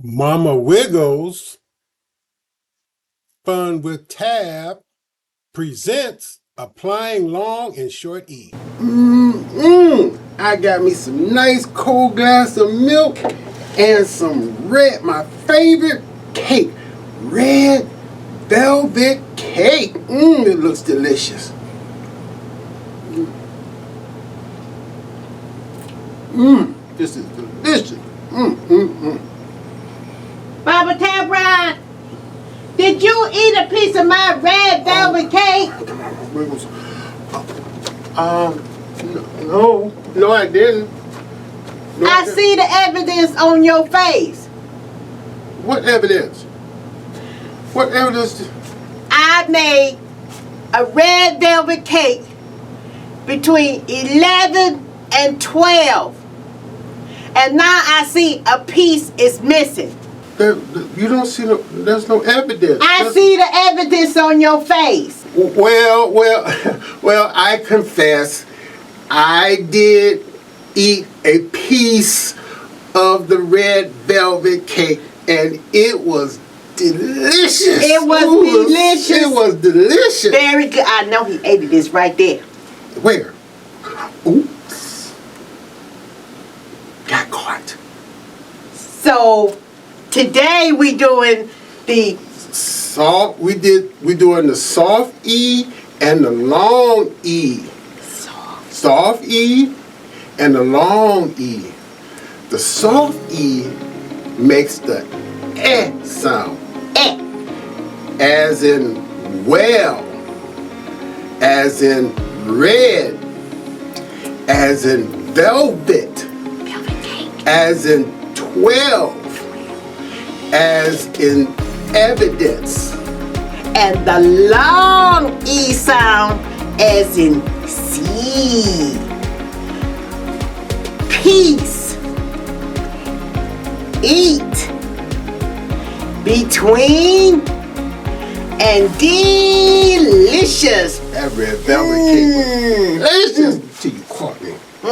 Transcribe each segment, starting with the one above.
Mama Wiggles Fun with Tab presents Applying Long and Short E. I got me some nice cold glass of milk and some my favorite cake, red velvet cake. It looks delicious. This is delicious. Baba Tabron, did you eat a piece of my red velvet cake? Wiggles. No, I didn't. No, I see the evidence on your face. What evidence? What evidence? I made a red velvet cake between 11 and 12. And now I see a piece is missing. You don't see there's no evidence. I see the evidence on your face. Well, I confess, I did eat a piece of the red velvet cake, and it was delicious. It was delicious. It was delicious. Very good. I know he ate it. It's right there. Where? Oops. Got caught. So today we doing the soft. We doing the soft E and the long E. Soft E and the long E. The soft E makes the eh sound. eh. As in well. As in red. As in velvet. As in 12. As in evidence. And the long E sound as in seed. Peace. Eat. Between. And delicious. That red velvet cake was delicious until you caught me. I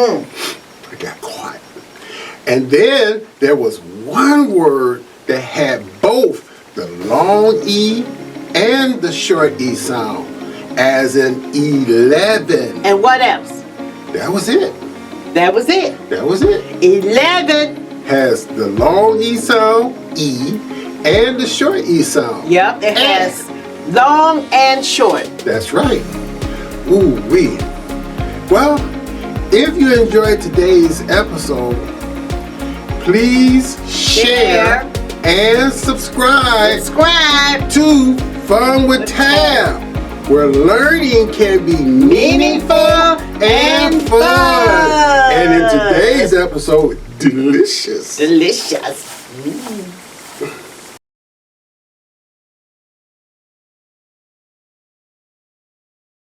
got caught. And then there was one word that had both the long E and the short E sound, as in 11. And what else? That was it. That was it. That was it. 11. Has the long E sound, E, and the short E sound. Yep, it has long and short. That's right. Ooh-wee. Well, if you enjoyed today's episode, please share and subscribe to Fun with Tab, where learning can be meaningful and fun. And in today's episode, delicious. Delicious.